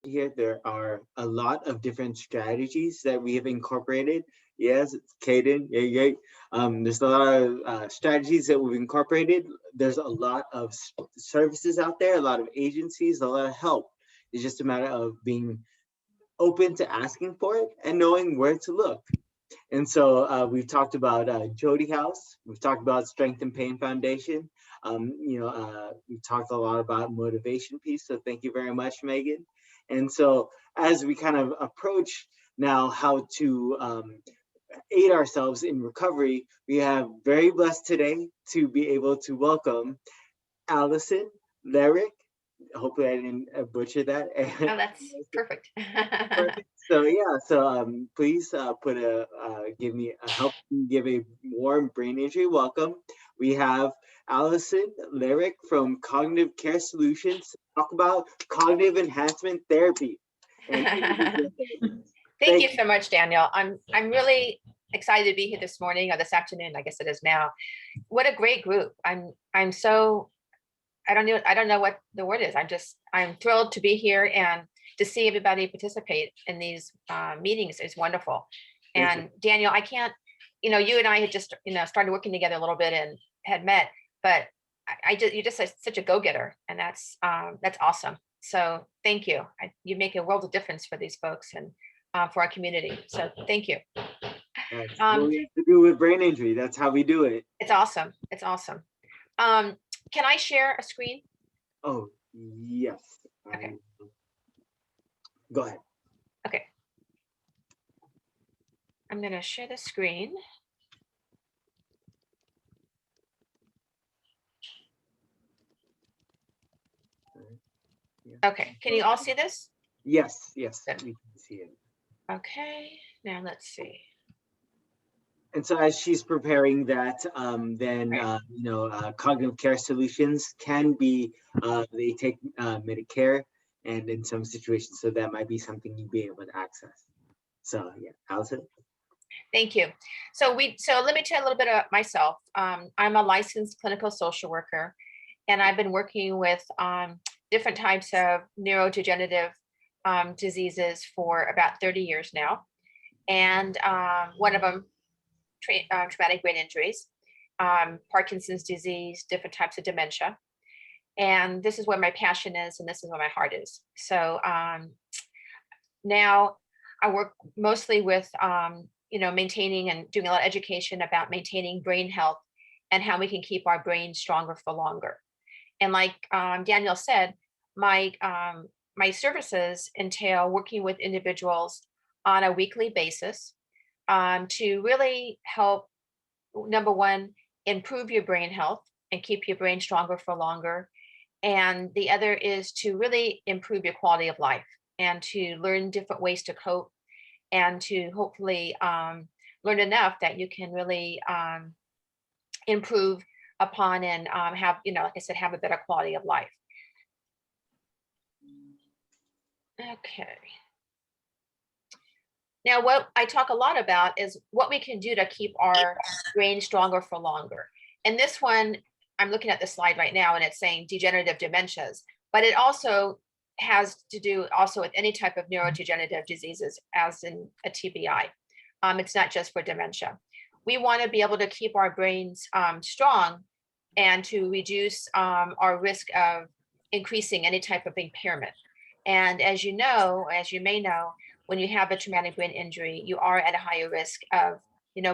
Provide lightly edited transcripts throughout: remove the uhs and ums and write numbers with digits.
here, there are a lot of different strategies that we have incorporated. Yes, it's Caden. Yeah, yeah. There's a lot of strategies that we've incorporated. There's a lot of services out there, a lot of agencies, a lot of help. It's just a matter of being open to asking for it and knowing where to look. And so we've talked about Jody House. We've talked about Strength and Pain Foundation. We've talked a lot about motivation piece. So thank you very much, Megan. And so as we kind of approach now how to aid ourselves in recovery, we have very blessed today to be able to welcome Allison Lerick. Hopefully I didn't butcher that. Oh, that's perfect. Perfect. So yeah, so please put a give me a help me give a warm brain injury welcome. We have Allison Lyric from Cognitive Care Solutions to talk about cognitive enhancement therapy. And Thank you so much, Daniel. I'm really excited to be here this morning or this afternoon, I guess it is now. What a great group. I'm so I don't know what the word is. I'm thrilled to be here and to see everybody participate in these meetings is wonderful. And Daniel, I can't, you and I had just, started working together a little bit and had met, but you're just such a go-getter, and that's awesome. So thank you. You make a world of difference for these folks and for our community. So thank you. That's what we have to do with brain injury. That's how we do it. It's awesome. It's awesome. Can I share a screen? Oh, yes. Okay. Go ahead. Okay. I'm going to share the screen. Okay. Can you all see this? Yes. Yes. Good. We can see it. Okay. Now let's see. And so as she's preparing that, Cognitive Care Solutions can be, they take Medicare, and in some situations, so that might be something you'd be able to access. So yeah, Allison. Thank you. So let me tell you a little bit about myself. I'm a licensed clinical social worker, and I've been working with different types of neurodegenerative diseases for about 30 years now. And one of them, traumatic brain injuries, Parkinson's disease, different types of dementia. And this is where my passion is, and this is where my heart is. So now I work mostly with, maintaining and doing a lot of education about maintaining brain health and how we can keep our brain stronger for longer. And like Daniel said, my services entail working with individuals on a weekly basis to really help, number one, improve your brain health and keep your brain stronger for longer. And the other is to really improve your quality of life and to learn different ways to cope and to hopefully learn enough that you can really improve upon and have, like I said, have a better quality of life. Okay. Now, what I talk a lot about is what we can do to keep our brain stronger for longer. And this one, I'm looking at the slide right now, and it's saying degenerative dementias, but it also has to do also with any type of neurodegenerative diseases, as in a TBI. It's not just for dementia. We want to be able to keep our brains strong and to reduce our risk of increasing any type of impairment. And as you may know, when you have a traumatic brain injury, you are at a higher risk of,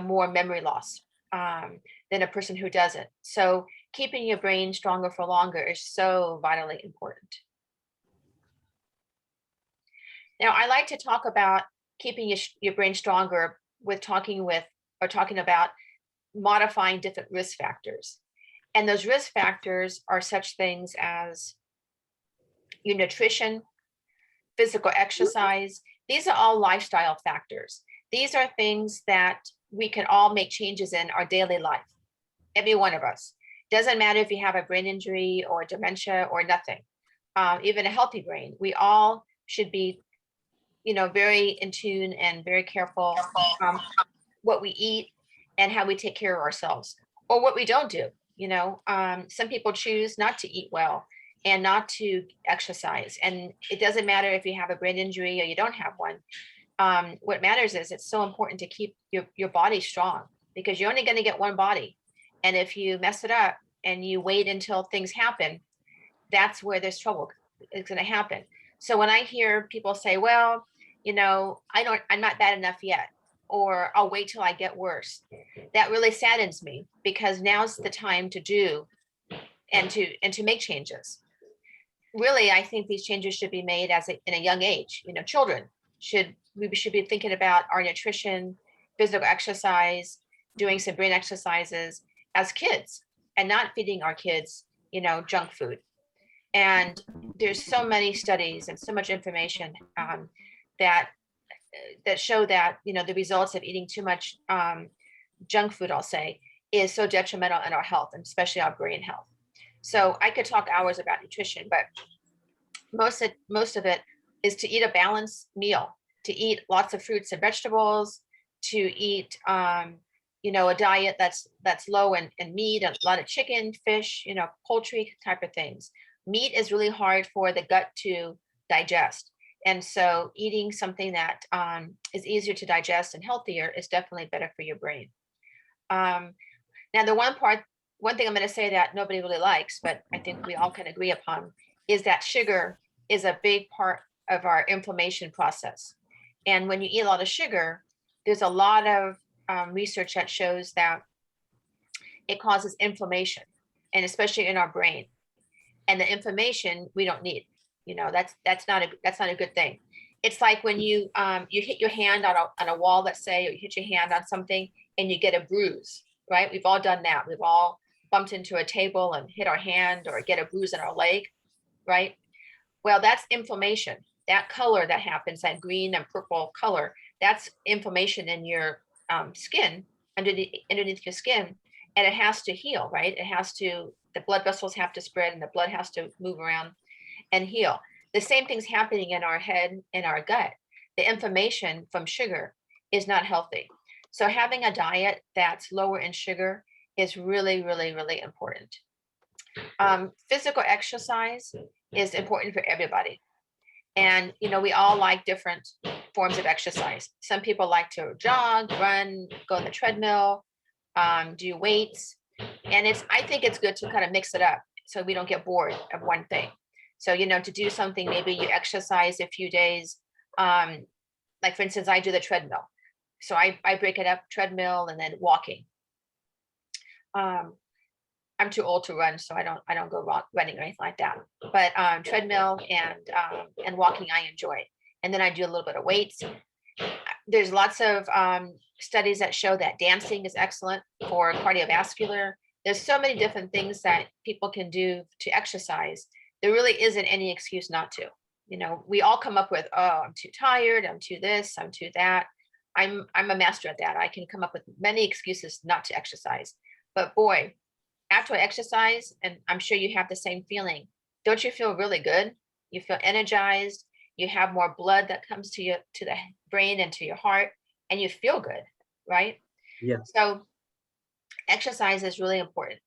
more memory loss than a person who doesn't. So keeping your brain stronger for longer is so vitally important. Now, I like to talk about keeping your brain stronger with talking about modifying different risk factors. And those risk factors are such things as your nutrition, physical exercise. These are all lifestyle factors. These are things that we can all make changes in our daily life. Every one of us. Doesn't matter if you have a brain injury or dementia or nothing, even a healthy brain. We all should be, very in tune and very careful what we eat and how we take care of ourselves, or what we don't do. Some people choose not to eat well, and not to exercise. And it doesn't matter if you have a brain injury or you don't have one. What matters is it's so important to keep your body strong, because you're only going to get one body. And if you mess it up and you wait until things happen, that's where there's trouble is going to happen. So when I hear people say, well, I'm not bad enough yet, or I'll wait till I get worse, that really saddens me, because now's the time to do and to make changes. Really, I think these changes should be made in a young age. Children we should be thinking about our nutrition, physical exercise, doing some brain exercises as kids, and not feeding our kids, junk food. And there's so many studies and so much information that show that the results of eating too much junk food, I'll say, is so detrimental in our health, and especially our brain health. So I could talk hours about nutrition, but most of it is to eat a balanced meal, to eat lots of fruits and vegetables, to eat a diet that's low in meat, a lot of chicken, fish, poultry type of things. Meat is really hard for the gut to digest. And so eating something that is easier to digest and healthier is definitely better for your brain. Now, one thing I'm going to say that nobody really likes, but I think we all can agree upon, is that sugar is a big part of our inflammation process. And when you eat a lot of sugar, there's a lot of research that shows that it causes inflammation, and especially in our brain. And the inflammation we don't need. That's not a good thing. It's like when you hit your hand on a wall, let's say, or you hit your hand on something and you get a bruise, right? We've all done that. We've all bumped into a table and hit our hand, or get a bruise in our leg, right? Well, that's inflammation. That color that happens, that green and purple color, that's inflammation in your skin, underneath your skin, and it has to heal, right? The blood vessels have to spread, and the blood has to move around and heal. The same thing's happening in our head and our gut. The inflammation from sugar is not healthy. So having a diet that's lower in sugar is really, really, really important. Physical exercise is important for everybody. And, we all like different forms of exercise. Some people like to jog, run, go on the treadmill, do weights. And I think it's good to kind of mix it up so we don't get bored of one thing. So, to do something, maybe you exercise a few days. Like, for instance, I do the treadmill. So I break it up, treadmill and then walking. I'm too old to run, so I don't go running or anything like that. But treadmill and walking I enjoy. And then I do a little bit of weights. There's lots of studies that show that dancing is excellent for cardiovascular. There's so many different things that people can do to exercise. There really isn't any excuse not to. We all come up with, oh, I'm too tired, I'm too this, I'm too that. I'm a master at that. I can come up with many excuses not to exercise. But boy, after I exercise, and I'm sure you have the same feeling, don't you feel really good? You feel energized. You have more blood that comes to the brain and to your heart, and you feel good, right? Yeah. So exercise is really important,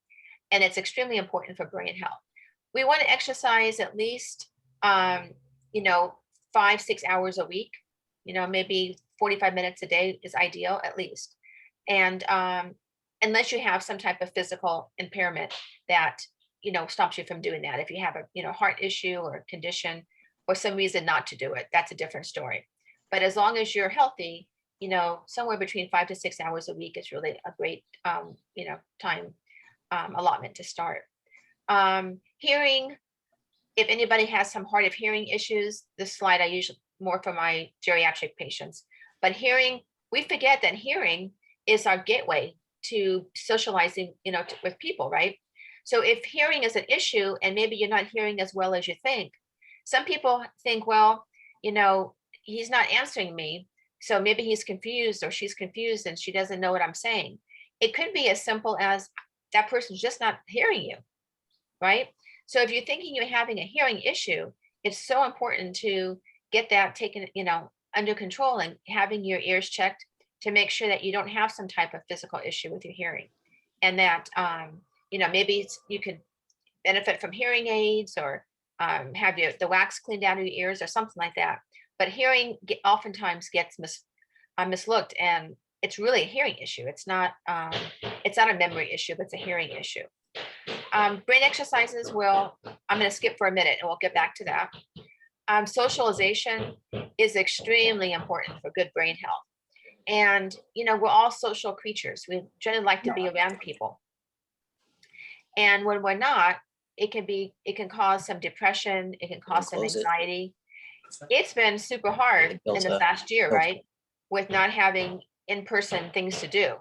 and it's extremely important for brain health. We want to exercise at least 5-6 hours a week. Maybe 45 minutes a day is ideal, at least. And unless you have some type of physical impairment that stops you from doing that. If you have a heart issue or condition or some reason not to do it, that's a different story. But as long as you're healthy, somewhere between 5 to 6 hours a week is really a great time allotment to start. Hearing, if anybody has some hard of hearing issues, this slide I use more for my geriatric patients. But hearing, we forget that hearing is our gateway to socializing, with people, right? So if hearing is an issue and maybe you're not hearing as well as you think, some people think, well, he's not answering me, so maybe he's confused or she's confused and she doesn't know what I'm saying. It could be as simple as that person's just not hearing you, right? So if you're thinking you're having a hearing issue, it's so important to get that taken, under control and having your ears checked to make sure that you don't have some type of physical issue with your hearing, and that maybe you could benefit from hearing aids or have the wax cleaned out of your ears or something like that. But hearing oftentimes gets mislooked, and it's really a hearing issue. It's not a memory issue, but it's a hearing issue. Brain exercises, I'm going to skip for a minute and we'll get back to that. Socialization is extremely important for good brain health. And, we're all social creatures. We generally like to be around people. And when we're not, it can cause some depression. It can cause some anxiety. It's been super hard in this last year, right? With not having in-person things to do,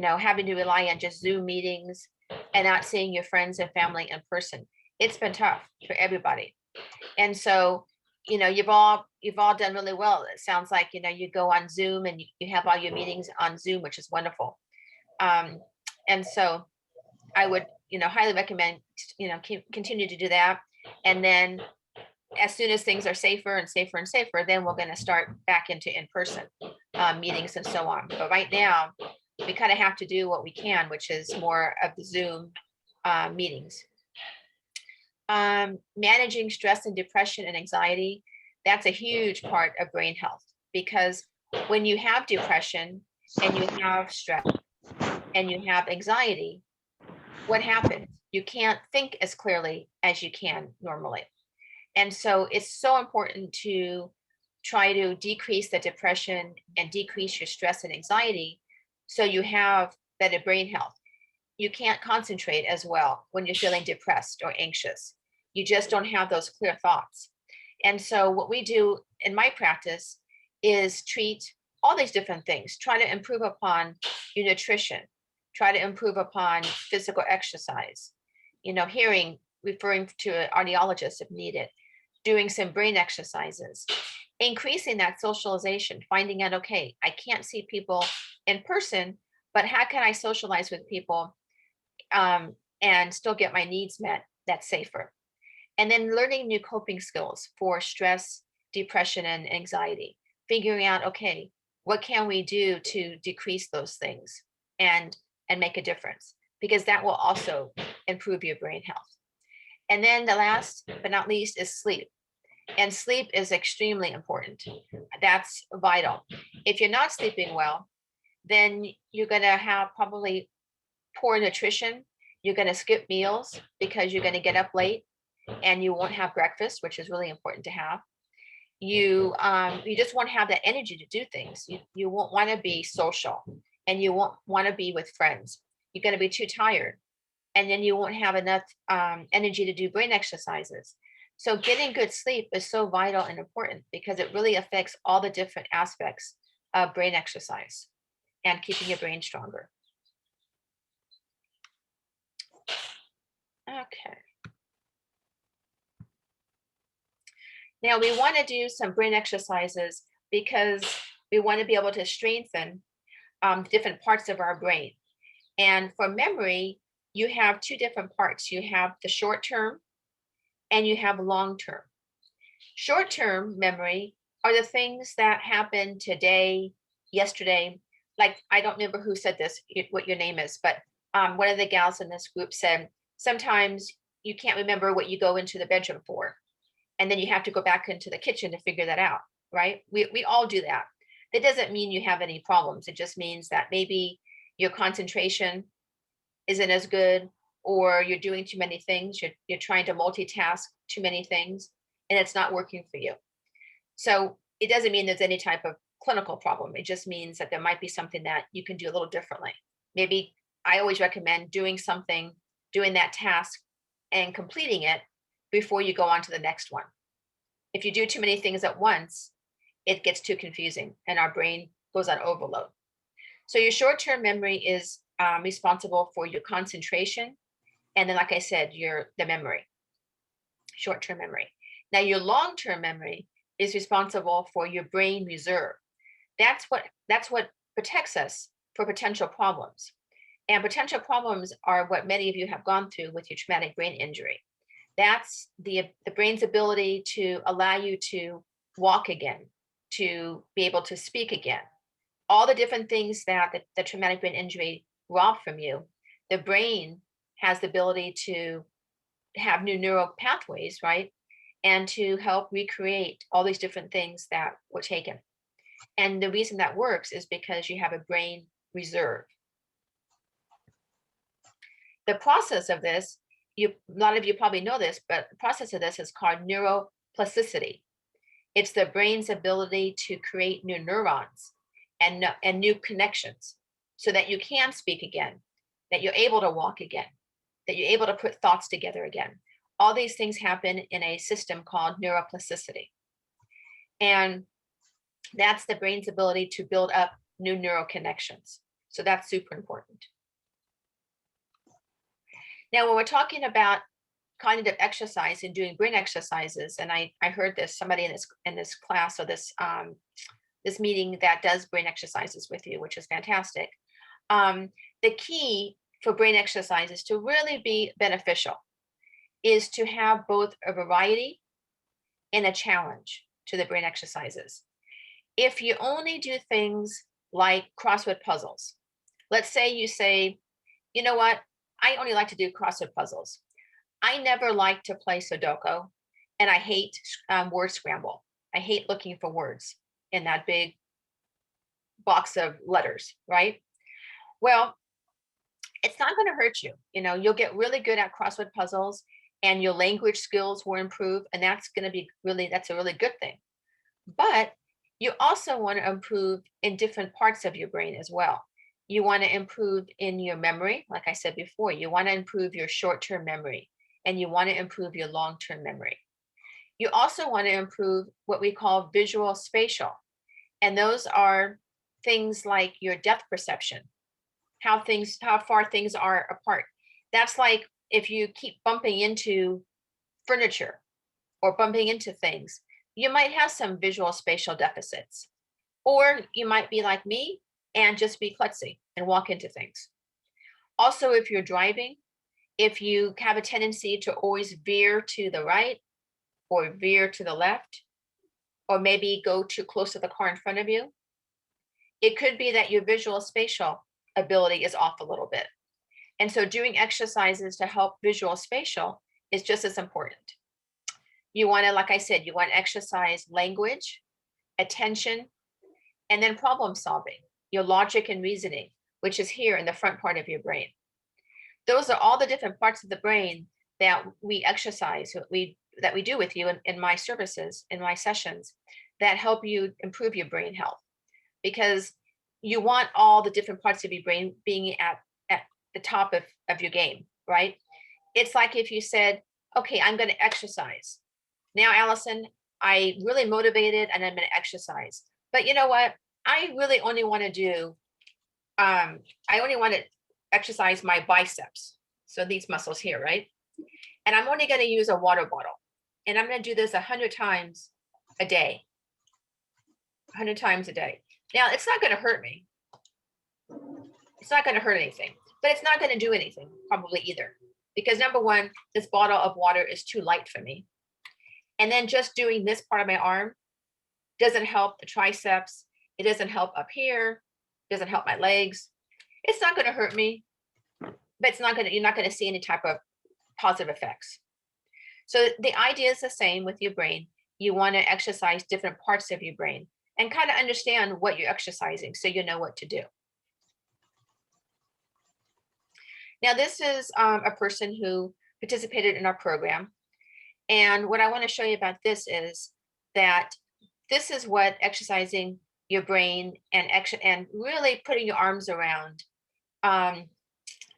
having to rely on just Zoom meetings and not seeing your friends and family in person. It's been tough for everybody. And so, you've all done really well. It sounds like, you go on Zoom and you have all your meetings on Zoom, which is wonderful. And so I would, highly recommend, continue to do that. And then as soon as things are safer and safer and safer, then we're going to start back into in-person meetings and so on. But right now, we kind of have to do what we can, which is more of the Zoom meetings. Managing stress and depression and anxiety, that's a huge part of brain health, because when you have depression and you have stress and you have anxiety, what happens? You can't think as clearly as you can normally. And so it's so important to try to decrease the depression and decrease your stress and anxiety so you have better brain health. You can't concentrate as well when you're feeling depressed or anxious. You just don't have those clear thoughts. And so what we do in my practice is treat all these different things, try to improve upon your nutrition, try to improve upon physical exercise, hearing, referring to an audiologist if needed, doing some brain exercises, increasing that socialization, finding out, okay, I can't see people in person, but how can I socialize with people and still get my needs met? That's safer. And then learning new coping skills for stress, depression, and anxiety, figuring out, okay, what can we do to decrease those things and make a difference? Because that will also improve your brain health. And then the last but not least is sleep. And sleep is extremely important. That's vital. If you're not sleeping well, then you're going to have probably poor nutrition. You're going to skip meals because you're going to get up late and you won't have breakfast, which is really important to have. You just won't have that energy to do things. You won't want to be social, and you won't want to be with friends. You're going to be too tired, and then you won't have enough energy to do brain exercises. So getting good sleep is so vital and important because it really affects all the different aspects of brain exercise and keeping your brain stronger. Okay. Now we want to do some brain exercises because we want to be able to strengthen different parts of our brain. And for memory, you have two different parts. You have the short term and you have long term. Short term memory are the things that happened today, yesterday. Like, I don't remember who said this, what your name is, but one of the gals in this group said, sometimes you can't remember what you go into the bedroom for. And then you have to go back into the kitchen to figure that out, right? We all do that. That doesn't mean you have any problems. It just means that maybe your concentration isn't as good, or you're doing too many things. You're trying to multitask too many things, and it's not working for you. So it doesn't mean there's any type of clinical problem. It just means that there might be something that you can do a little differently. Maybe I always recommend doing that task and completing it before you go on to the next one. If you do too many things at once, it gets too confusing and our brain goes on overload. So your short-term memory is responsible for your concentration. And then, like I said, the memory, short-term memory. Now your long-term memory is responsible for your brain reserve. That's what protects us for potential problems. And potential problems are what many of you have gone through with your traumatic brain injury. That's the brain's ability to allow you to walk again, to be able to speak again. All the different things that the traumatic brain injury robbed from you, the brain has the ability to have new neural pathways, right? and to help recreate all these different things that were taken. And the reason that works is because you have a brain reserve. The process of this, a lot of you probably know this, but the process of this is called neuroplasticity. It's the brain's ability to create new neurons and new connections so that you can speak again, that you're able to walk again, that you're able to put thoughts together again. All these things happen in a system called neuroplasticity. And that's the brain's ability to build up new neural connections. So that's super important. Now, when we're talking about cognitive exercise and doing brain exercises, and I heard this, somebody in this class or this meeting that does brain exercises with you, which is fantastic. The key for brain exercises to really be beneficial is to have both a variety and a challenge to the brain exercises. If you only do things like crossword puzzles, let's say you say, you know what, I only like to do crossword puzzles. I never like to play Sudoku, and I hate word scramble. I hate looking for words in that big box of letters, right? Well, it's not going to hurt you. You know, you'll get really good at crossword puzzles and your language skills will improve. And that's going to be that's a really good thing. But you also want to improve in different parts of your brain as well. You want to improve in your memory. Like I said before, you want to improve your short-term memory and you want to improve your long-term memory. You also want to improve what we call visual spatial. And those are things like your depth perception, how far things are apart. That's like if you keep bumping into furniture or bumping into things, you might have some visual spatial deficits. Or you might be like me and just be klutzy and walk into things. Also, if you're driving, if you have a tendency to always veer to the right or veer to the left, or maybe go too close to the car in front of you, it could be that your visual spatial ability is off a little bit. And so doing exercises to help visual spatial is just as important. You want to, like I said, you want to exercise language, attention, and then problem solving, your logic and reasoning, which is here in the front part of your brain. Those are all the different parts of the brain that we exercise, that we do with you in my services, in my sessions, that help you improve your brain health. Because you want all the different parts of your brain being at the top of your game, right? It's like if you said, okay, I'm going to exercise. Now, Allison, I really motivated and I'm going to exercise. But you know what? I really only want to do, I only want to exercise my biceps. So these muscles here, right? And I'm only going to use a water bottle. And I'm going to do this 100 times a day. 100 times a day. Now, it's not going to hurt me. It's not going to hurt anything, but it's not going to do anything probably either. Because number one, this bottle of water is too light for me. And then just doing this part of my arm doesn't help the triceps. It doesn't help up here. It doesn't help my legs. It's not going to hurt me, but you're not going to see any type of positive effects. So the idea is the same with your brain. You want to exercise different parts of your brain and kind of understand what you're exercising so you know what to do. Now, this is a person who participated in our program. And what I want to show you about this is that this is what exercising your brain and really putting your arms around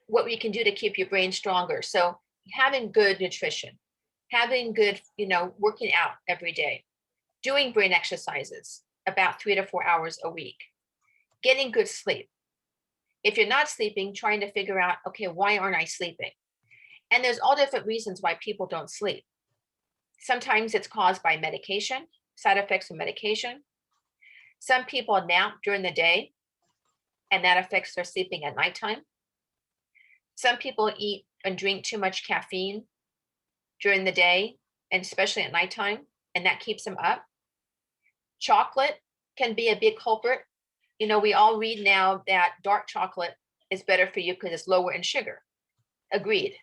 what we can do to keep your brain stronger. So having good nutrition, having good, working out every day, doing brain exercises about 3 to 4 hours a week, getting good sleep. If you're not sleeping, trying to figure out, okay, why aren't I sleeping? And there's all different reasons why people don't sleep. Sometimes it's caused by medication, side effects of medication. Some people nap during the day, and that affects their sleeping at nighttime. Some people eat and drink too much caffeine during the day, and especially at nighttime, and that keeps them up. Chocolate can be a big culprit. We all read now that dark chocolate is better for you because it's lower in sugar. Agreed.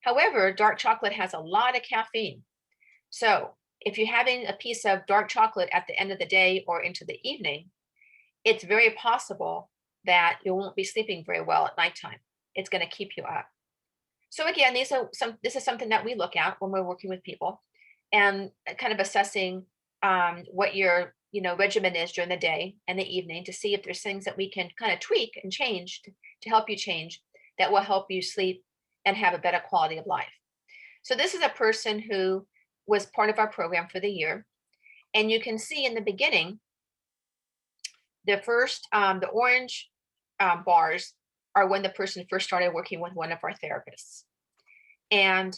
However, dark chocolate has a lot of caffeine. So if you're having a piece of dark chocolate at the end of the day or into the evening, it's very possible that you won't be sleeping very well at nighttime. It's going to keep you up. So again, this is something that we look at when we're working with people, and kind of assessing what your regimen is during the day and the evening, to see if there's things that we can kind of tweak and change to help you change, that will help you sleep and have a better quality of life. So this is a person who was part of our program for the year. And you can see in the beginning, the orange bars are when the person first started working with one of our therapists. And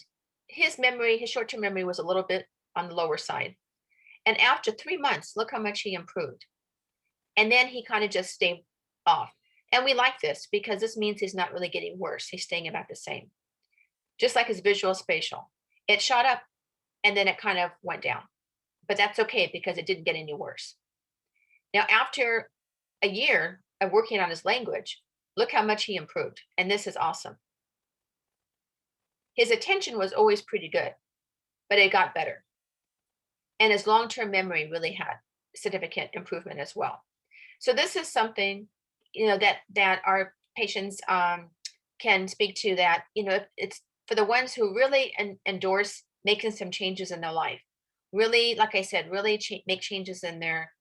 his short-term memory was a little bit on the lower side. And after 3 months, look how much he improved. And then he kind of just stayed off. And we like this because this means he's not really getting worse. He's staying about the same. Just like his visual spatial. It shot up and then it kind of went down. But that's okay because it didn't get any worse. Now, after a year of working on his language, look how much he improved. And this is awesome. His attention was always pretty good, but it got better. And his long-term memory really had significant improvement as well. So this is something, that our patients can speak to, that, it's for the ones who really endorse making some changes in their life. Really, like I said, really make changes in their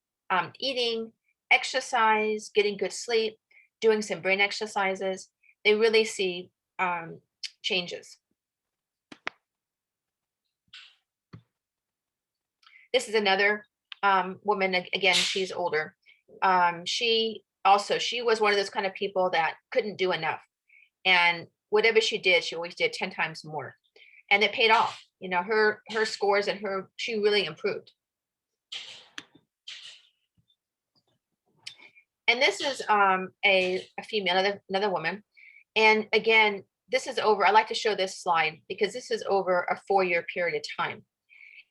eating, exercise, getting good sleep, doing some brain exercises. They really see changes. This is another woman, again, she's older. She was one of those kind of people that couldn't do enough. And whatever she did, she always did 10 times more. And it paid off. Her scores and she really improved. And this is a female, another woman. And again, this is over, I like to show this slide because this is over a 4-year period of time.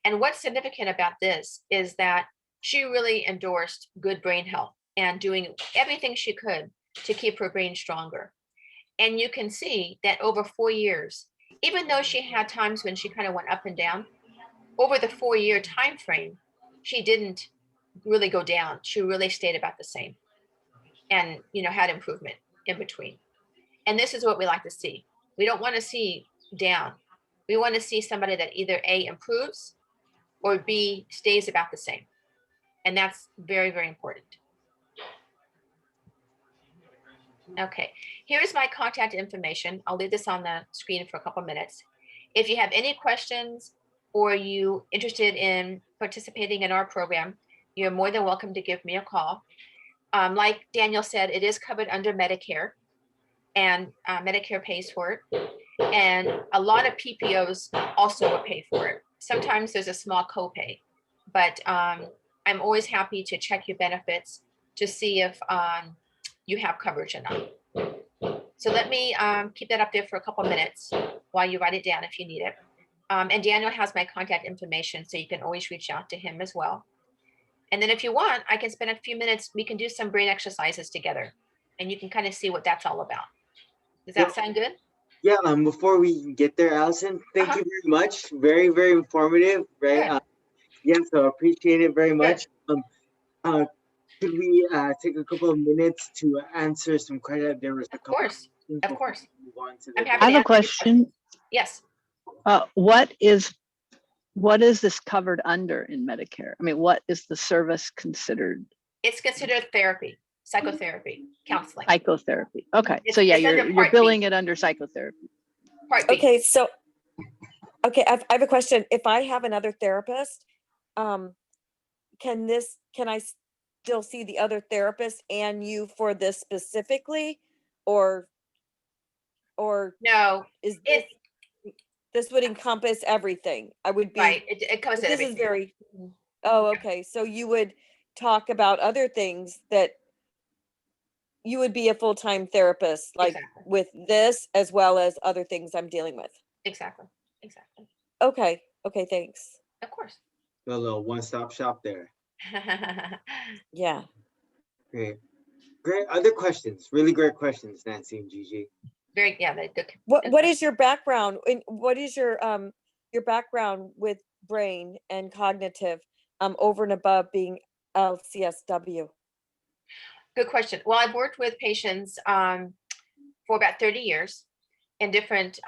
And what's significant about this is that she really endorsed good brain health and doing everything she could to keep her brain stronger. And you can see that over 4 years, even though she had times when she kind of went up and down, over the 4-year time frame, she didn't really go down. She really stayed about the same and, had improvement in between. And this is what we like to see. We don't want to see down. We want to see somebody that either A, improves, or B, stays about the same. And that's very, very important. Okay, here's my contact information. I'll leave this on the screen for a couple minutes. If you have any questions or you interested in participating in our program, you're more than welcome to give me a call. Like Daniel said, it is covered under Medicare, and Medicare pays for it. And a lot of PPOs also will pay for it. Sometimes there's a small copay, but I'm always happy to check your benefits to see if you have coverage or not. So let me keep that up there for a couple minutes while you write it down if you need it. And Daniel has my contact information, so you can always reach out to him as well. And then if you want, I can spend a few minutes, we can do some brain exercises together, and you can kind of see what that's all about. Does that sound good? Yeah, before we get there, Allison, thank you very much. Very, very informative, right? So I appreciate it very much. Could we take a couple of minutes to answer some questions? There was a couple. Of course. I have a question. Yes. What is this covered under in Medicare? I mean, what is the service considered? It's considered therapy, psychotherapy, counseling. Psychotherapy. Okay. So yeah, you're billing it under psychotherapy. Part B. Okay. So, I have a question. If I have another therapist, can I still see the other therapist and you for this specifically, or no? Is this would encompass everything? I would be right. It covers this everything. is very. Oh, okay. So you would talk about other things that you would be a full-time therapist, like with this as well as other things I'm dealing with. Exactly. Okay. Thanks. Of course. A little one-stop shop there. Yeah. Great. Other questions? Really great questions, Nancy and Gigi. Very, yeah. What is your background? And what is your background with brain and cognitive, over and above being LCSW? Good question. Well, I've worked with patients for about 30 years in different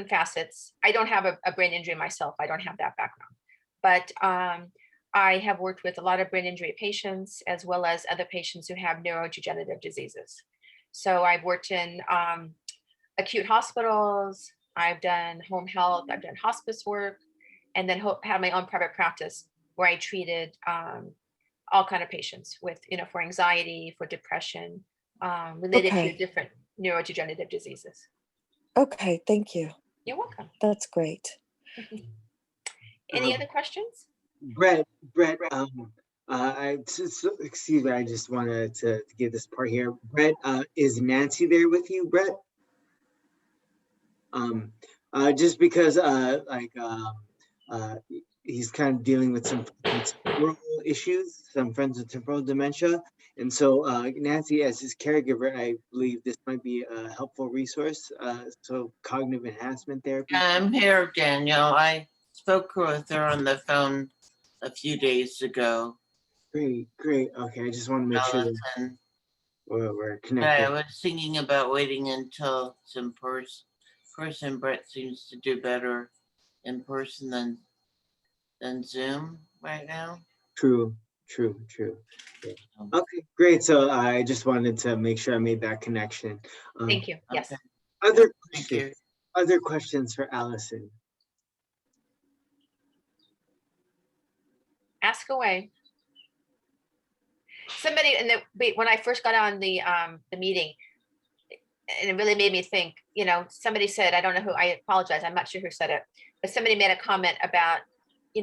facets. I don't have a brain injury myself. I don't have that background, but I have worked with a lot of brain injury patients as well as other patients who have neurodegenerative diseases. So I've worked in acute hospitals. I've done home health. I've done hospice work, and then have my own private practice where I treated all kind of patients with, for anxiety, for depression, related Okay. to different neurodegenerative diseases. Okay, thank you. You're welcome. That's great. Any other questions? Brett, excuse me, I just wanted to get this part here. Brett, is Nancy there with you, Brett? Just because he's kind of dealing with some temporal issues, some frontotemporal dementia. And so Nancy, as his caregiver, I believe this might be a helpful resource. So cognitive enhancement therapy. I'm here, Daniel. I spoke with her on the phone a few days ago. Great. Okay, I just want to make sure that Allison. we're I connected. was thinking about waiting until some person. Brett seems to do better in person than Zoom right now. True. Okay, great. So I just wanted to make sure I made that connection. Thank you. Yes. Okay. Other Thank you. questions? Other questions for Allison? Ask away. Somebody when I first got on the meeting, and it really made me think, somebody said, I don't know who, I apologize, I'm not sure who said it, but somebody made a comment about, you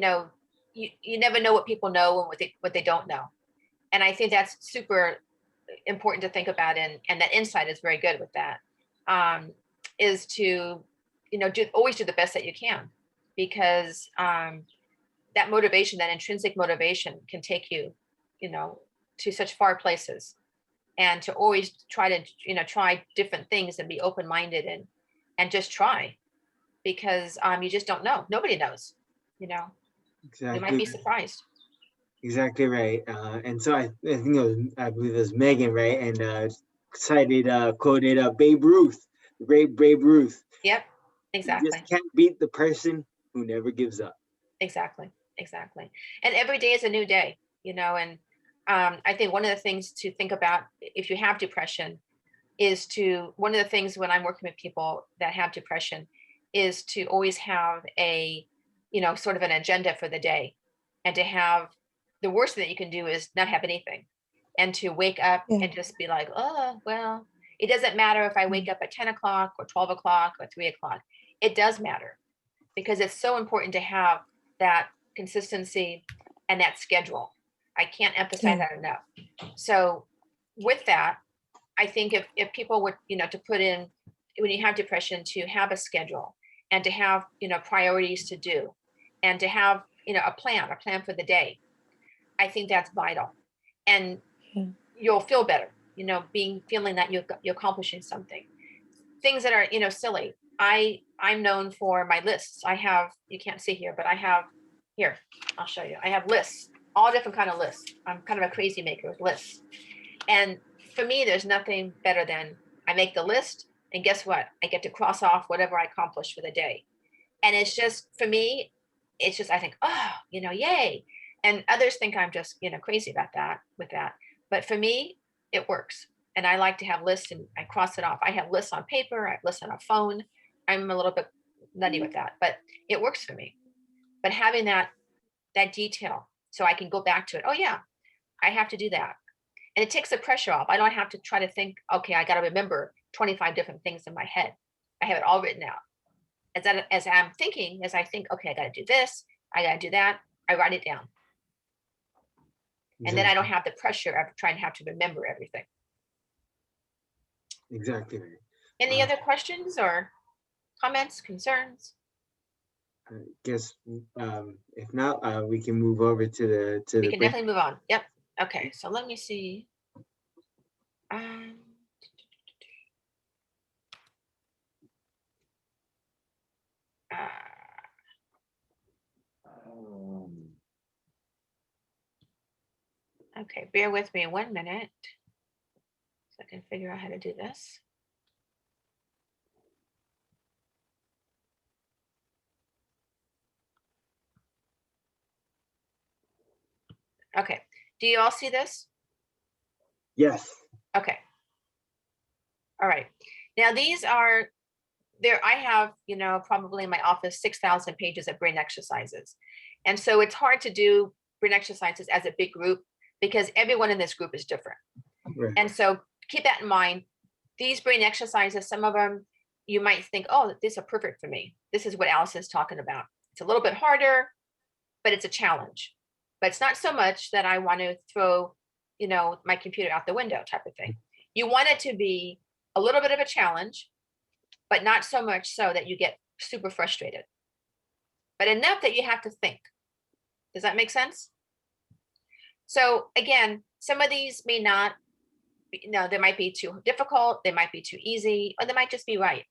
never know what people know and what they don't know. And I think that's super important to think about, and that insight is very good with that, is to, always do the best that you can, because that motivation, that intrinsic motivation can take you, to such far places, and to always try to, try different things and be open-minded and just try, because you just don't know. Nobody knows, Exactly. You might be surprised. Exactly right. And so I think I believe it was Megan, right? And quoted Babe Ruth, the great Babe Ruth. Yep, You exactly. just can't beat the person who never gives up. Exactly. And every day is a new day, and I think one of the things to think about if you have depression is one of the things when I'm working with people that have depression is to always have a, sort of an agenda for the day, and to have, the worst thing that you can do is not have anything, and to wake up and just be like, oh, well, it doesn't matter if I wake up at 10 o'clock or 12 o'clock or 3 o'clock. It does matter, because it's so important to have that consistency and that schedule. I can't emphasize that enough. So with that, I think if people would, to put in, when you have depression, to have a schedule, and to have, priorities to do, and to have, a plan for the day, I think that's vital. And you'll feel better, feeling that you're accomplishing something. Things that are, silly. I'm known for my lists. I have, you can't see here, but I have here, I'll show you. I have lists, all different kind of lists. I'm kind of a crazy maker with lists. And for me, there's nothing better than I make the list, and guess what? I get to cross off whatever I accomplished for the day. And it's just, for me, it's just, I think, oh, yay. And others think I'm just, crazy about that, with that. But for me, it works. And I like to have lists, and I cross it off. I have lists on paper, I have lists on a phone. I'm a little bit nutty with that, but it works for me. But having that detail, so I can go back to it. Oh yeah, I have to do that. And it takes the pressure off. I don't have to try to think, okay, I got to remember 25 different things in my head. I have it all written out. As I'm thinking, as I think, okay, I got to do this, I got to do that, I write it down. And then I don't have the pressure of trying to have to remember everything. Exactly right. Any other questions or comments, concerns? I guess if not, we can move over to the. We can definitely move on. Yep. Okay, so let me see. Okay, bear with me 1 minute. So I can figure out how to do this. Okay, do you all see this? Yes. Okay. All right. Now these are there. I have, probably in my office 6,000 pages of brain exercises. And so it's hard to do brain exercises as a big group because everyone in this group is different. Right. And so keep that in mind. These brain exercises, some of them you might think, oh, these are perfect for me. This is what Alice is talking about. It's a little bit harder, but it's a challenge. But it's not so much that I want to throw, my computer out the window type of thing. You want it to be a little bit of a challenge, but not so much so that you get super frustrated, but enough that you have to think. Does that make sense? So again, some of these may not, they might be too difficult, they might be too easy, or they might just be right.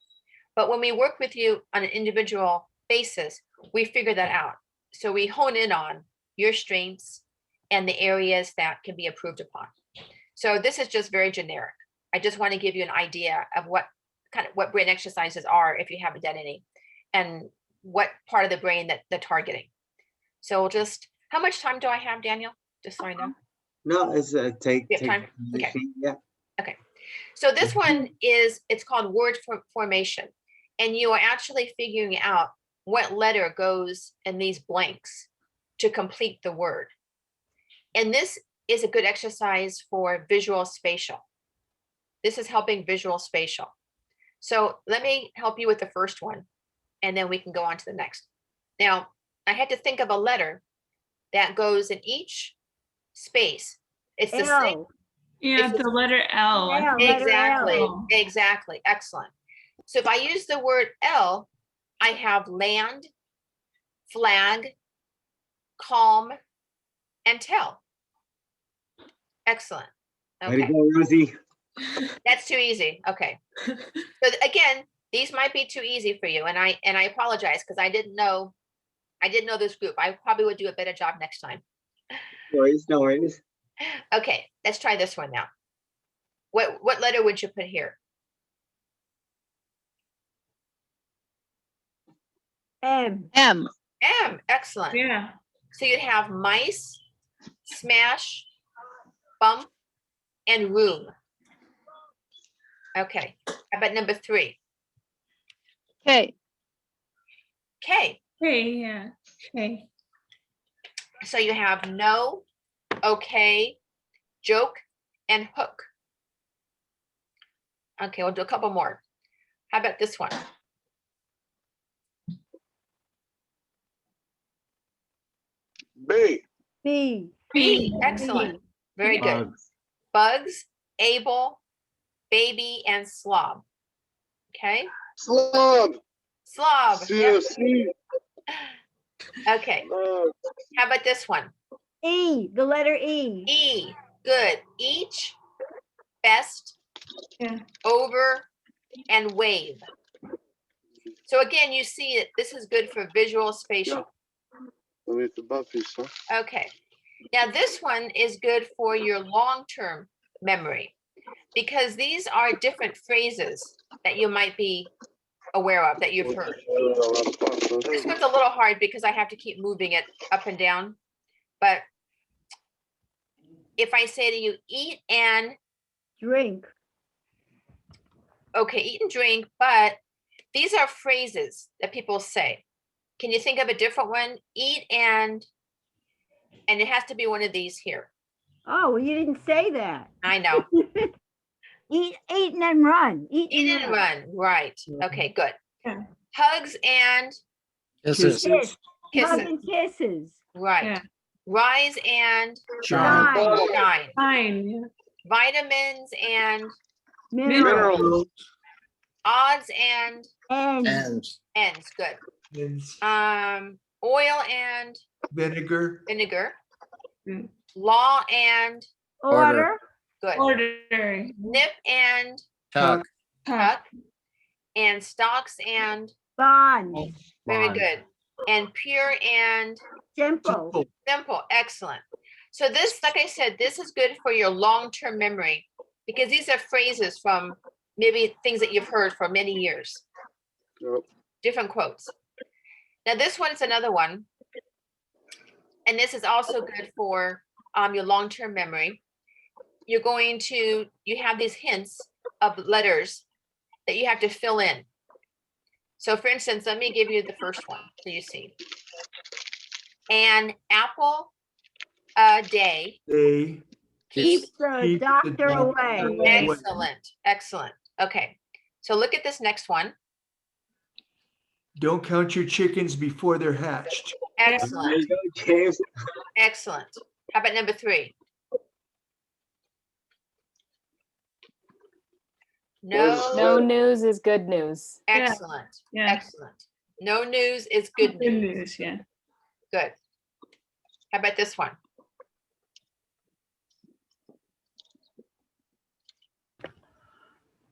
But when we work with you on an individual basis, we figure that out. So we hone in on your strengths and the areas that can be improved upon. So this is just very generic. I just want to give you an idea of what brain exercises are if you haven't done any, and what part of the brain that they're targeting. So just, how much time do I have, Daniel? Just so I know. No, it's take Time? Okay. Yeah. Okay. So this one it's called word formation. And you are actually figuring out what letter goes in these blanks to complete the word. And this is a good exercise for visual spatial. This is helping visual spatial. So let me help you with the first one, and then we can go on to the next. Now, I had to think of a letter that goes in each space. It's the same. L. Yeah, It's the letter L. I L, think. letter Exactly. L. Exactly. Excellent. So if I use the word L, I have land, flag, calm, and tell. Excellent. Way to Okay. go, Rosie. That's too easy. Okay. So again, these might be too easy for you, and I apologize because I didn't know this group. I probably would do a better job next time. No worries, no worries. Okay, let's try this one now. What letter would you put here? M. M. M. Excellent. Yeah. So you'd have mice, smash, bump, and room. Okay. How about number 3? K. K. Hey, yeah. Okay. So you have no, okay, joke, and hook. Okay, we'll do a couple more. How about this one? B. B. B. Excellent. Very good. Bugs, able, baby, and slob. Okay. Slob. Slob. Yep. CFC. Okay. How about this one? E. The letter E. E. Good. Each, best, Yeah. over, and wave. So again, you see that this is good for visual spatial. Okay. Now this one is good for your long-term memory because these are different phrases that you might be aware of, that you've heard. This one's a little hard because I have to keep moving it up and down. But if I say to you, eat and, Drink. okay, eat and drink, but these are phrases that people say. Can you think of a different one? Eat and it has to be one of these here. Oh, well, you didn't say that. I know. Eat and then run. Eat and run. Right. Okay, good. Yeah. Hugs and Kisses. Kiss. Hugs kisses. and kisses. Right. Yeah. Rise and Shine. shine. Fine. Yeah. Vitamins and Mineral. Mineral. odds and And ends. Good. Oil and Vinegar. vinegar. Mm. Law and order. good. Order. Nip and Tuck. tuck. And stocks and Bond. very good. and pure and Simple. Simple. simple. Excellent. So this, like I said, this is good for your long-term memory because these are phrases from maybe things that you've heard for many years. Yep. Different quotes. Now this one is another one. And this is also good for your long-term memory. You have these hints of letters that you have to fill in. So for instance, let me give you the first one so you see. An apple a day They keeps. Keep the keep the doctor doctor away. away. Excellent, excellent. Okay, so look at this next one. Don't count your chickens before they're hatched. There Excellent, you go, James. excellent. How about number 3? No news is good news. Excellent, Yeah. excellent. No news is good Good news. news, yeah. Good. How about this one?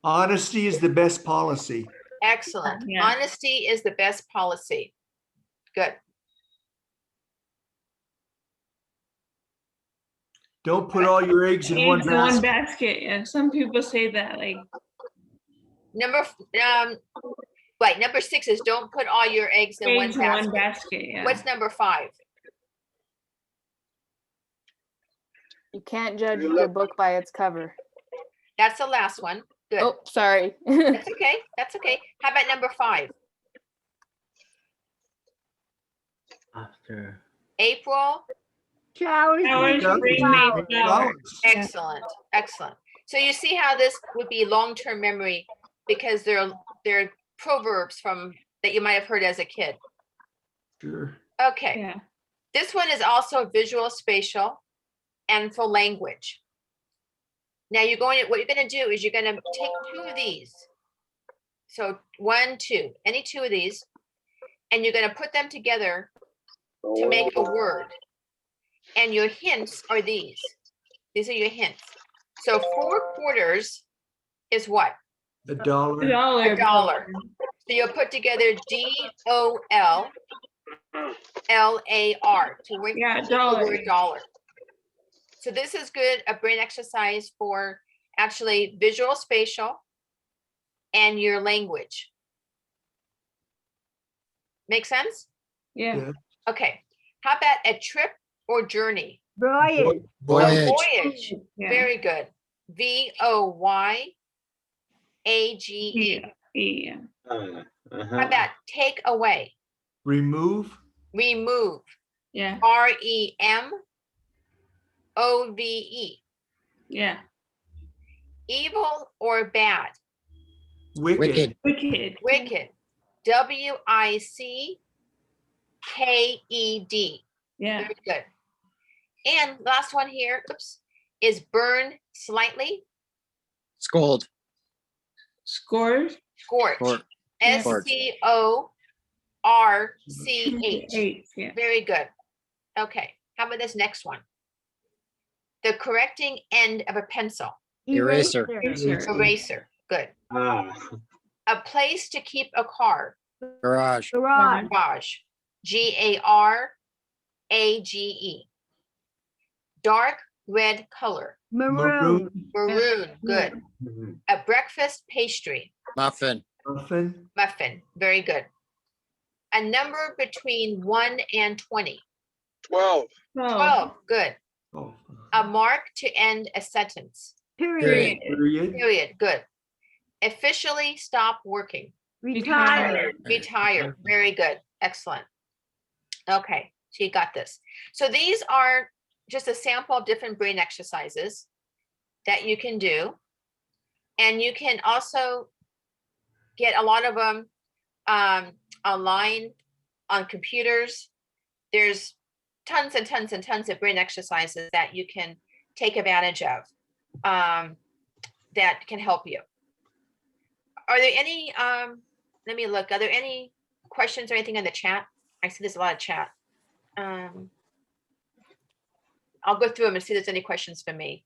Honesty is the best policy. Excellent. Yeah. Honesty is the best policy. Good. Don't put all your eggs in one Eggs in one basket. basket, yeah. Some people say that, like, Number 6 is don't put all your eggs in one eggs in basket. one basket, yeah. What's number 5? You can't judge a book by its cover. That's the last one. Good. Oh, sorry. That's okay. That's okay. How about number 5? After. April. Showers. Showers Flowers. bring May flowers. Yeah. Excellent. Excellent. So you see how this would be long-term memory because they're proverbs from that you might have heard as a kid. Sure. Okay. Yeah. This one is also visual, spatial, and for language. Now what you're going to do is you're going to take 2 of these. So 1, 2, any 2 of these, and you're going to put them together to make a word. And your hints are these. These are your hints. So 4 quarters is what? A dollar. A dollar. So you'll put together DOLLAR to make Yeah, the dollar. word dollar. So this is good, a brain exercise for actually visual, spatial, and your language. Make sense? Yeah. Yeah. Okay. How about a trip or journey? Voyage. A voyage. Yeah. Very good. VOYAGE. Yeah. Yeah. How about take away? Remove. Remove. Yeah. REMOVE. Yeah. Evil or bad? Wicked. Wicked. Wicked. WICKED. Yeah. Very good. And last one here, oops, is burn slightly. Scold. Scores. Scorch. Scorch. SCORCH. 8. Yeah. Very good. Okay. How about this next one? The correcting end of a pencil. Eraser. Eraser. Good. Ah. A place to keep a car. Garage. Garage. Garage. GARAGE. Dark red color. Maroon. Maroon. Good. Mhm. A breakfast pastry. Muffin. Muffin. Muffin. Very good. A number between 1 and 20. 12. 12. Good. Oh. A mark to end a sentence. Period. Period. Period. Good. Officially stop working. Retired. Retire. Very good. Excellent. Okay, so you got this. So these are just a sample of different brain exercises that you can do. And you can also get a lot of them online on computers. There's tons and tons and tons of brain exercises that you can take advantage of that can help you. Are there any, let me look, are there any questions or anything in the chat? I see there's a lot of chat. I'll go through them and see if there's any questions for me.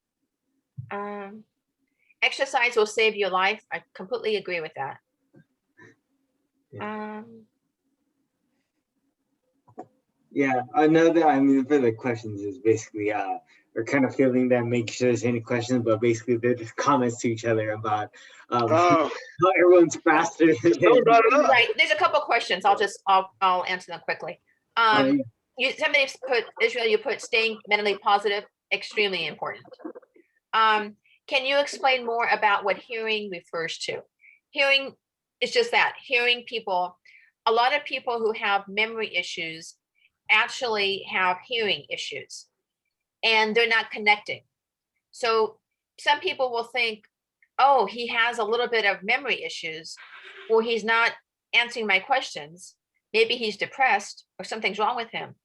Exercise will save your life. I completely agree with that. Yeah. Yeah, another, I mean, for the questions is basically, we're kind of feeling that, making sure there's any questions, but basically they're just comments to each other about Oh, how everyone's faster. someone brought it up. Right, there's a couple questions. I'll answer them quickly. Um, Somebody put, Israel, you put staying mentally positive, extremely important. Can you explain more about what hearing refers to? Hearing is just that, hearing people. A lot of people who have memory issues actually have hearing issues and they're not connecting. So some people will think, oh, he has a little bit of memory issues, or he's not answering my questions. Maybe he's depressed or something's wrong with him.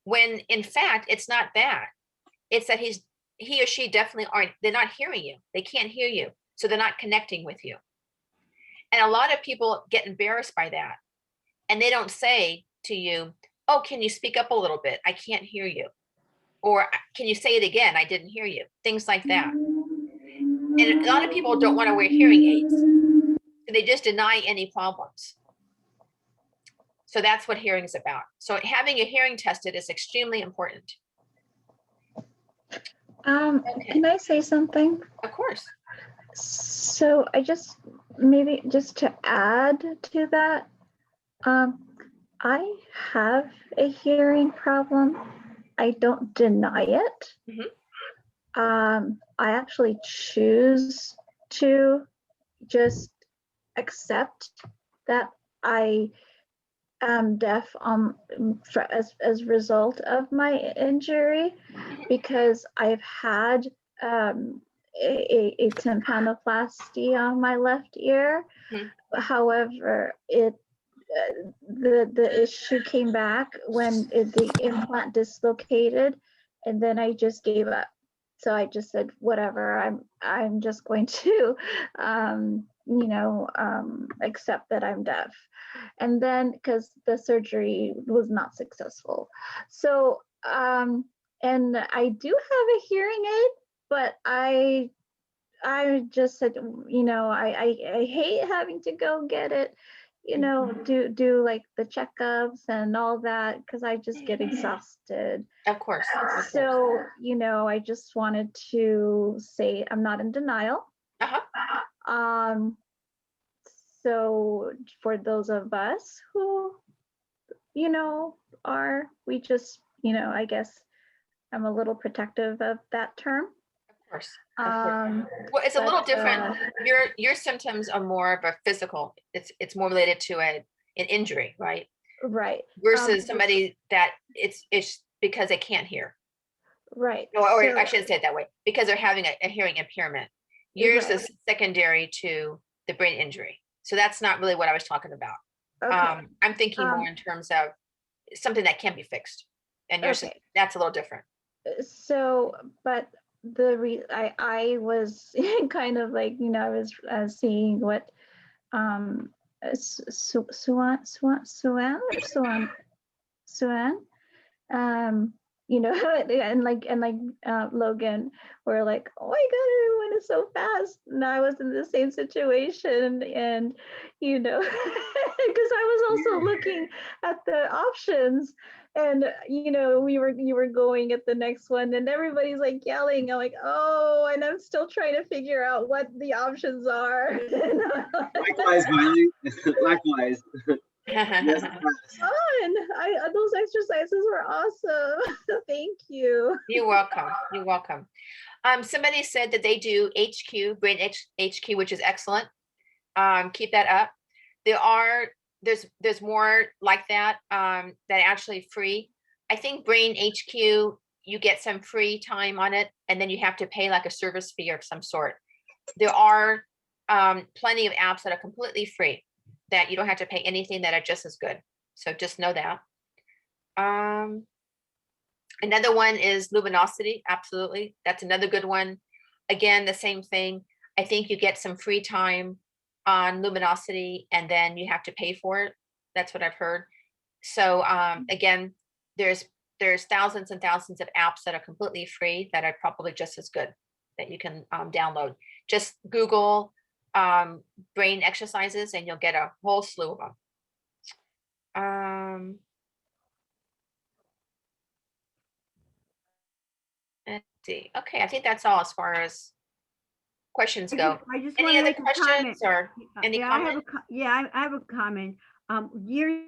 When in fact, it's not that. It's that he or she definitely aren't, they're not hearing you. They can't hear you. So they're not connecting with you. And a lot of people get embarrassed by that. And they don't say to you, oh, can you speak up a little bit? I can't hear you. Or can you say it again? I didn't hear you. Things like that. And a lot of people don't want to wear hearing aids. So they just deny any problems. So that's what hearing is about. So having your hearing tested is extremely important. Okay. Can I say something? Of course. So I just, maybe just to add to that, I have a hearing problem. I don't deny it. I actually choose to just accept that I am deaf as a result of my injury, because I've had a tympanoplasty on my left ear. However, the issue came back when the implant dislocated, and then I just gave up. So I just said, whatever, I'm just going to accept that I'm deaf. And then because the surgery was not successful. So and I do have a hearing aid, but I just said, I hate having to go get it, do like the checkups and all that, because I just get exhausted. Of course. So, I just wanted to say I'm not in denial. So for those of us who, we just, I guess I'm a little protective of that term. Of course. Well, it's a little different. Your symptoms are more of a physical. It's more related to an injury, right? Right. Versus somebody that it's because they can't hear. Right. Or I shouldn't say it that way, because they're having a hearing impairment. Yours is secondary to the brain injury. So that's not really what I was talking about. Okay. I'm thinking more in terms of something that can be fixed. And yours, that's a little different. So, but I was kind of like, I was seeing what Suan, and Logan were like, oh my god, everyone is so fast. And I was in the same situation, and because I was also looking at the options, and you were going at the next one, and everybody's like yelling. I'm like, oh, and I'm still trying to figure out what the options are. Likewise, Miley. Likewise. Yes, fun. Those exercises were awesome. Thank you. You're welcome. You're welcome. Somebody said that they do HQ, brain HQ, which is excellent. Keep that up. There's more like that that actually free. I think brain HQ, you get some free time on it, and then you have to pay like a service fee of some sort. There are plenty of apps that are completely free, that you don't have to pay anything, that are just as good. So just know that. Another one is Luminosity. Absolutely. That's another good one. Again, the same thing. I think you get some free time on Luminosity, and then you have to pay for it. That's what I've heard. So again, there's thousands and thousands of apps that are completely free that are probably just as good, that you can download. Just Google brain exercises and you'll get a whole slew of them. See, okay, I think that's all as far as questions go. I just Any want to other make a comment. questions or any Yeah, I have comments? I have a comment. Years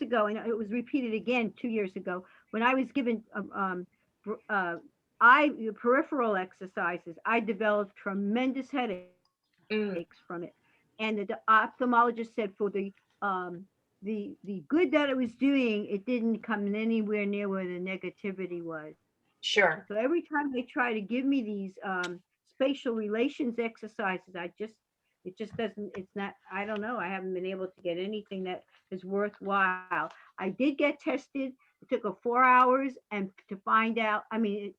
ago, and it was repeated again 2 years ago, when I was given br- peripheral exercises, I developed tremendous headaches Mm, from it. And the ophthalmologist said for the good that it was doing, it didn't come anywhere near where the negativity was. sure, So every time they try to give me these spatial relations exercises, it just doesn't, it's not, I don't know. I haven't been able to get anything that is worthwhile. I did get tested. It took her 4 hours and to find out, I mean,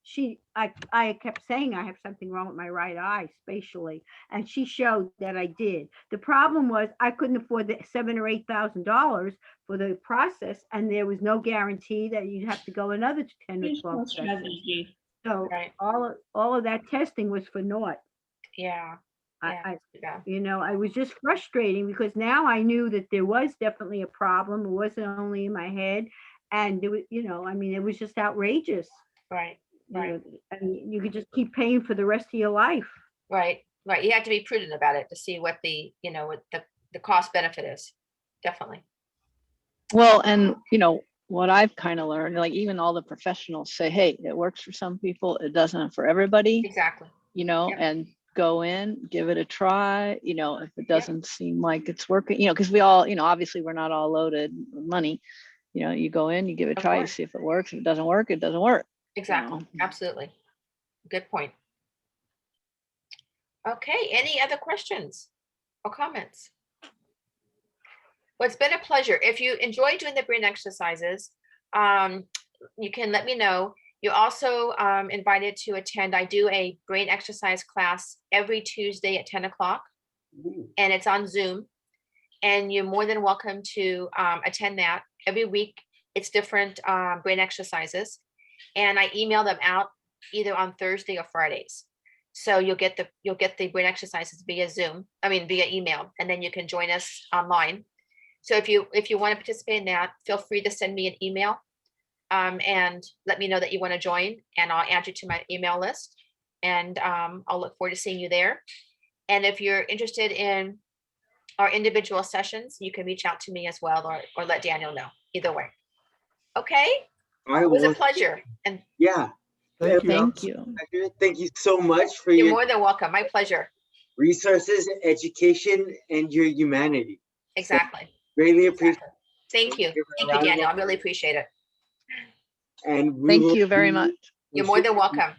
I kept saying I have something wrong with my right eye spatially, and she showed that I did. The problem was I couldn't afford the $7,000 or $8,000 for the process, and there was no guarantee that you'd have to go another 10 or 12 sessions. Strategy. So right, all of that testing was for naught. yeah, yeah, yeah, I was just frustrating because now I knew that there was definitely a problem. It wasn't only in my head, and it was, I mean, it was just outrageous. right, You right, know, I mean, you could just keep paying for the rest of your life. right, right. You have to be prudent about it to see what the, what the cost benefit is. Definitely. Well, and what I've kind of learned, like even all the professionals say, hey, it works for some people, it doesn't for everybody, Exactly. Yep. and go in, give it a try, if it doesn't seem like it's working, because we all, obviously we're not all loaded with money. You go in, you give it a Of try, you course. see if it works. If it doesn't work, it doesn't work. Exactly. Absolutely. Good point. Okay, any other questions or comments? Well, it's been a pleasure. If you enjoy doing the brain exercises, you can let me know. You're also invited to attend. I do a brain exercise class every Tuesday at 10 o'clock, and it's on Zoom. And you're more than welcome to attend that. Every week, it's different brain exercises, and I email them out either on Thursday or Fridays. So you'll get the brain exercises via via email, and then you can join us online. So if you want to participate in that, feel free to send me an email and let me know that you want to join, and I'll add you to my email list, and I'll look forward to seeing you there. And if you're interested in our individual sessions, you can reach out to me as well, or let Daniel know. Either way. Okay. It was a pleasure. And Yeah. Thank Thank you. Thank you so much for you're your more than welcome. My pleasure. resources, education, and your humanity. Exactly. Greatly appreciate Thank you. Thank you, Daniel. I really appreciate it. And Thank you very much. You're more than welcome.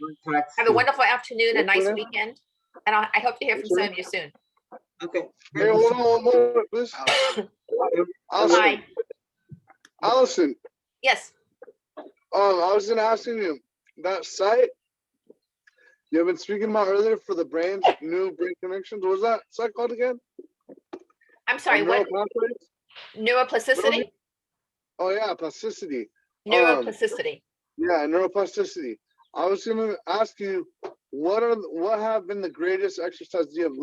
Have a wonderful afternoon, a nice weekend. And I hope to hear from some of you soon. Okay. Hey, hold on, one more, please. Bye. Allison, Yes. I was gonna ask you that site you've been speaking about earlier for the new brain connections. What was that site called again? I'm sorry, what? Neuroplasticity? Oh yeah, plasticity. Neuroplasticity. Yeah, neuroplasticity. I was gonna ask you, what have been the greatest exercises you have